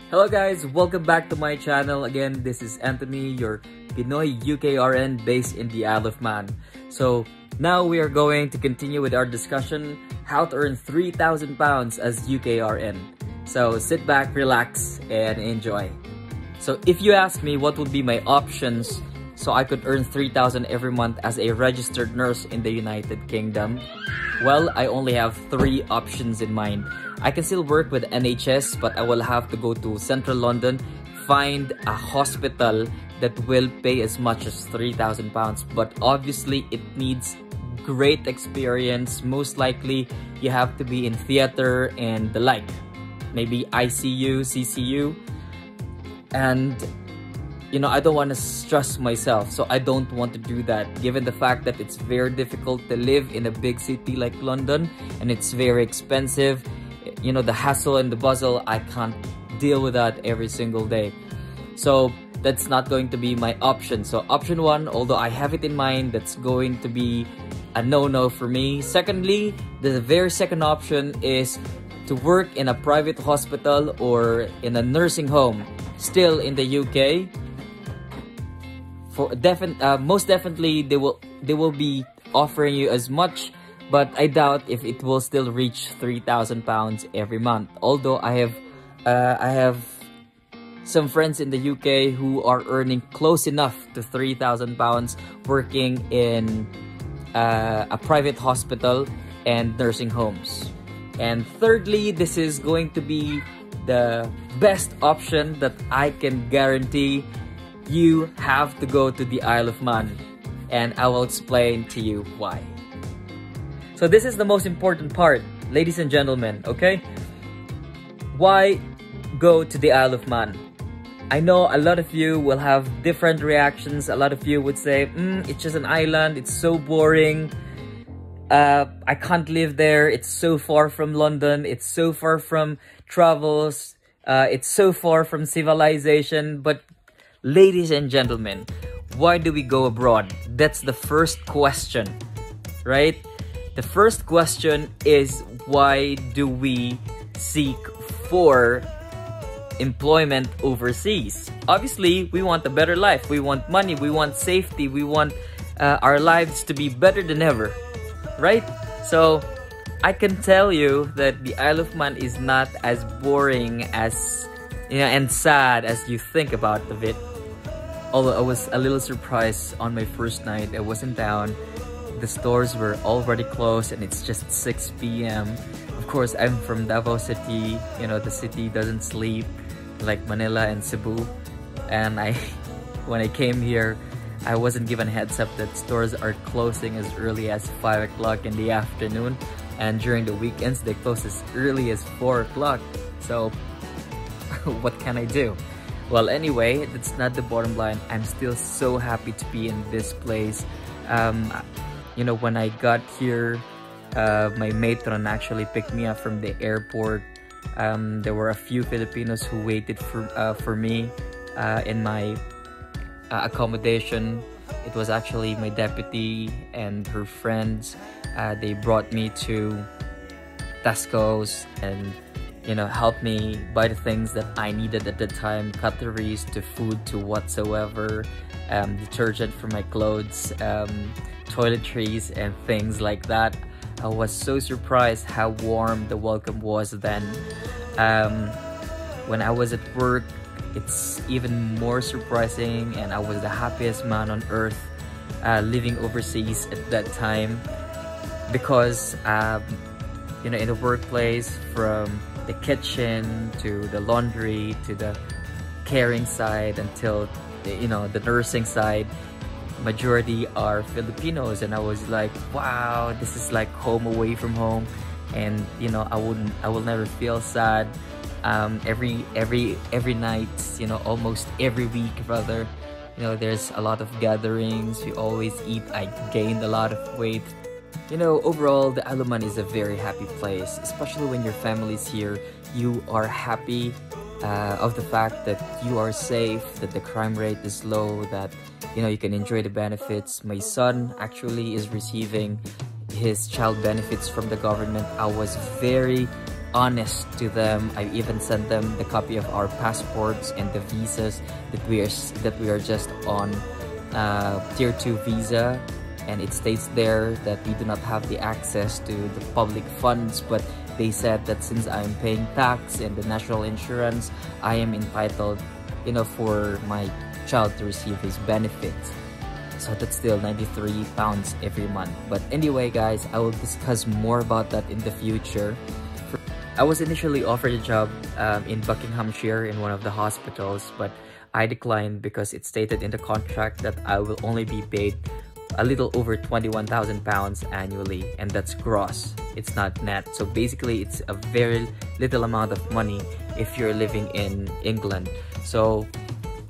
Hello guys, welcome back to my channel. Again, this is Anthony, your Pinoy UKRN based in the Isle of Man. So now we are going to continue with our discussion how to earn £3,000 as UKRN. So sit back, relax, and enjoy. So if you ask me what would be my options so I could earn $3,000 every month as a registered nurse in the United Kingdom, well, I only have 3 options in mind. I can still work with NHS, but I will have to go to central London, find a hospital that will pay as much as £3,000. But obviously, it needs great experience. Most likely, you have to be in theater and the like. Maybe ICU, CCU. And, you know, I don't want to stress myself, so I don't want to do that. Given the fact that it's very difficult to live in a big city like London, and it's very expensive. You know, the hassle and the bustle, I can't deal with that every single day. So that's not going to be my option. So option 1, although I have it in mind, that's going to be a no-no for me. Secondly, the very second option is to work in a private hospital or in a nursing home, still in the UK. Most definitely, they will be offering you as much, but I doubt if it will still reach £3,000 every month. Although I have some friends in the UK who are earning close enough to £3,000 working in a private hospital and nursing homes. And thirdly, this is going to be the best option that I can guarantee. You have to go to the Isle of Man, and I will explain to you why. So this is the most important part, ladies and gentlemen, okay? Why go to the Isle of Man? I know a lot of you will have different reactions. A lot of you would say, it's just an island, it's so boring. I can't live there, it's so far from London, it's so far from travels, it's so far from civilization. But ladies and gentlemen, why do we go abroad? That's the first question, right? The first question is, why do we seek for employment overseas? Obviously, we want a better life. We want money. We want safety. We want our lives to be better than ever, right? So I can tell you that the Isle of Man is not as boring as, you know, and sad as you think about it. Although I was a little surprised on my first night. I was in town. The stores were already closed and it's just 6 p.m. Of course, I'm from Davao City. You know, the city doesn't sleep like Manila and Cebu. And when I came here, I wasn't given a heads up that stores are closing as early as 5 o'clock in the afternoon. And during the weekends, they close as early as 4 o'clock. So what can I do? Well, anyway, that's not the bottom line. I'm still so happy to be in this place. You know, when I got here, my matron actually picked me up from the airport. There were a few Filipinos who waited for me in my accommodation. It was actually my deputy and her friends. They brought me to Tesco's and, you know, helped me buy the things that I needed at the time, cutleries to food to whatsoever, detergent for my clothes, toiletries and things like that. I was so surprised how warm the welcome was then. When I was at work, it's even more surprising, and I was the happiest man on earth living overseas at that time, because you know, in the workplace, from the kitchen to the laundry to the caring side until, you know, the nursing side, majority are Filipinos. And I was like, wow, this is like home away from home. And, you know, I will never feel sad. Every night, you know, almost every week rather, you know, there's a lot of gatherings. We always eat. I gained a lot of weight. You know, overall, the Isle of Man is a very happy place, especially when your family's here. You are happy of the fact that you are safe, that the crime rate is low, that, you know, you can enjoy the benefits. My son actually is receiving his child benefits from the government. I was very honest to them. I even sent them the copy of our passports and the visas that we are just on tier 2 visa, and it states there that we do not have the access to the public funds, but they said that since I'm paying tax and the national insurance, I am entitled, you know, for my child to receive his benefits. So that's still £93 every month. But anyway guys, I will discuss more about that in the future. I was initially offered a job in Buckinghamshire in one of the hospitals, but I declined because it stated in the contract that I will only be paid a little over £21,000 annually, and that's gross, it's not net. So basically it's a very little amount of money if you're living in England. So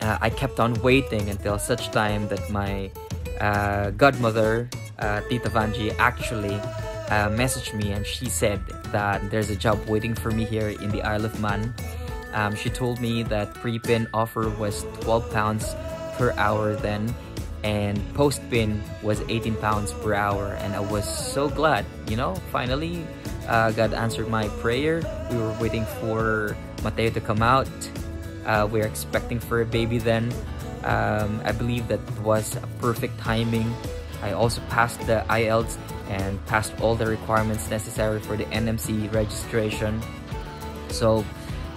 I kept on waiting until such time that my godmother, Tita Vanji, actually messaged me, and she said that there's a job waiting for me here in the Isle of Man. She told me that pre-pin offer was £12 per hour then, and post-pin was £18 per hour, and I was so glad, you know, finally God answered my prayer. We were waiting for Mateo to come out. We're expecting for a baby then. I believe that was a perfect timing. I also passed the IELTS and passed all the requirements necessary for the NMC registration. So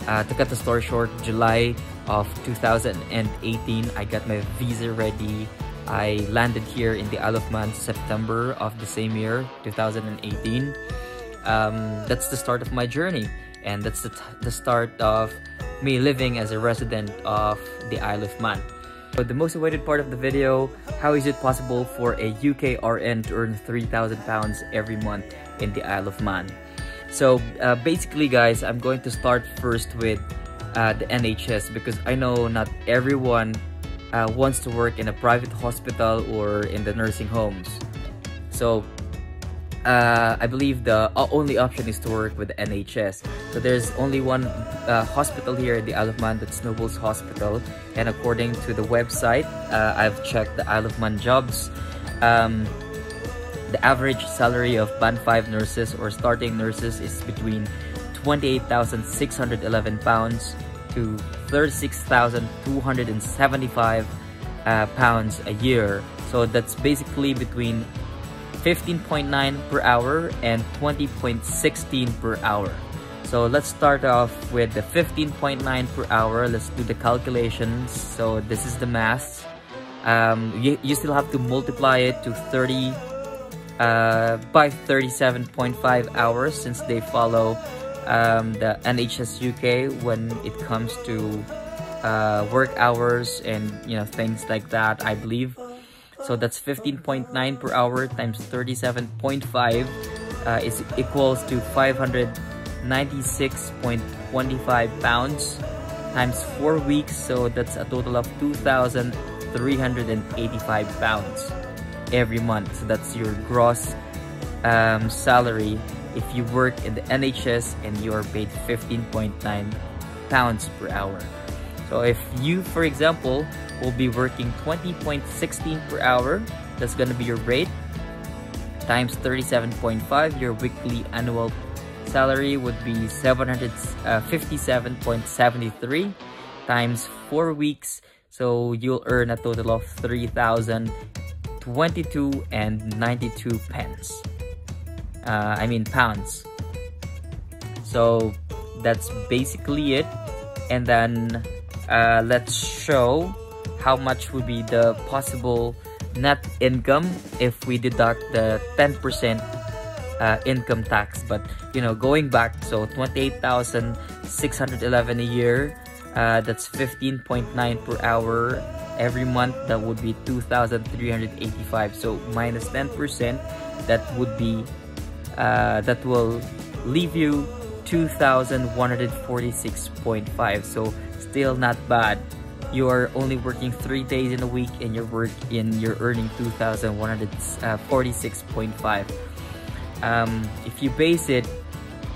to cut the story short, July of 2018, I got my visa ready. I landed here in the Isle of Man September of the same year, 2018. That's the start of my journey, and that's the start of me living as a resident of the Isle of Man. So the most awaited part of the video: how is it possible for a UKRN to earn £3,000 every month in the Isle of Man? So basically guys, I'm going to start first with the NHS, because I know not everyone wants to work in a private hospital or in the nursing homes. So I believe the only option is to work with the NHS. So there's only one hospital here in the Isle of Man, that's Nobles Hospital, and according to the website, I've checked the Isle of Man jobs. The average salary of Band 5 nurses or starting nurses is between £28,611 to £36,275 a year. So that's basically between 15.9 per hour and 20.16 per hour. So let's start off with the 15.9 per hour. Let's do the calculations. So this is the math. You still have to multiply it to 30 by 37.5 hours, since they follow the NHS UK when it comes to work hours and, you know, things like that, I believe. So that's 15.9 per hour times 37.5 is equals to £596.25 times 4 weeks. So that's a total of £2,385 every month. So that's your gross salary if you work in the NHS and you are paid £15.9 per hour. So if you, for example, will be working 20.16 per hour, that's gonna be your rate, times 37.5, your weekly annual salary would be 757.73 times 4 weeks. So you'll earn a total of 3,022.92 pence. I mean pounds. So that's basically it. And then let's show how much would be the possible net income if we deduct the 10% income tax. But you know, going back, so 28,611 a year, that's 15.9 per hour every month, that would be 2,385. So minus 10%, that would be that will leave you 2,146.5. So still not bad. You are only working 3 days in a week, and you're earning 2,146.5. If you base it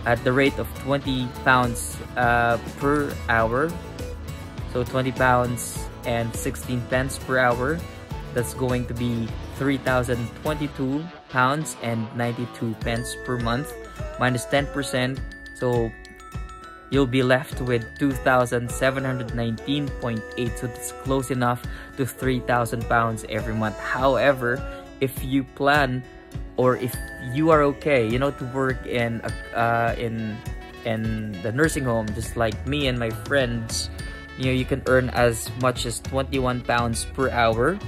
at the rate of £20 per hour, so £20 and 16 pence per hour, that's going to be £3,022 and 92 pence per month, minus 10%, So you'll be left with 2,719.8, so that's close enough to 3,000 pounds every month. However, if you plan, or if you are okay, you know, to work in the nursing home, just like me and my friends, you know, you can earn as much as 21 pounds per hour.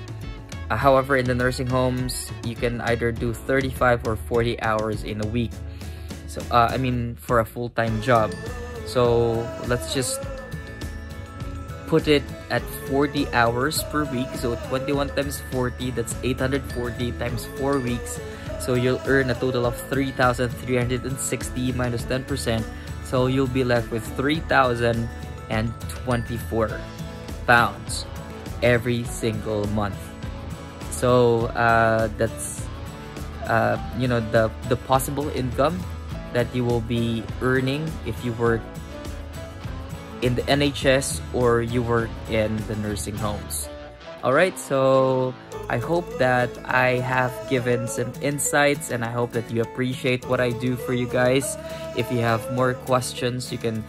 However, in the nursing homes, you can either do 35 or 40 hours in a week. So I mean, for a full-time job. So let's just put it at 40 hours per week. So 21 times 40, that's 840 times 4 weeks. So you'll earn a total of 3,360 minus 10%. So you'll be left with 3,024 pounds every single month. So that's you know, the possible income that you will be earning if you work in the NHS or you work in the nursing homes. Alright, so I hope that I have given some insights, and I hope that you appreciate what I do for you guys. If you have more questions, you can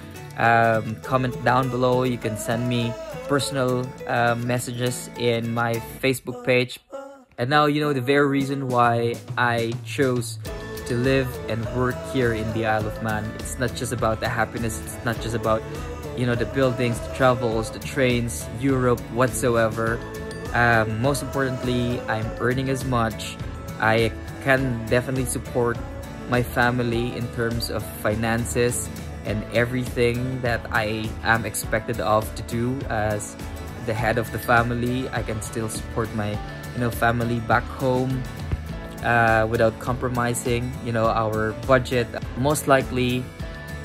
comment down below. You can send me personal messages in my Facebook page. And now you know the very reason why I chose to live and work here in the Isle of Man. It's not just about the happiness, it's not just about, you know, the buildings, the travels, the trains, Europe, whatsoever. Most importantly, I'm earning as much. I can definitely support my family in terms of finances and everything that I am expected of to do as the head of the family. I can still support my, you know, family back home without compromising, you know, our budget. Most likely,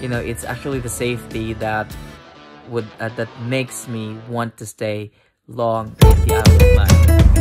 you know, it's actually the safety that would that makes me want to stay long in the Isle of Man.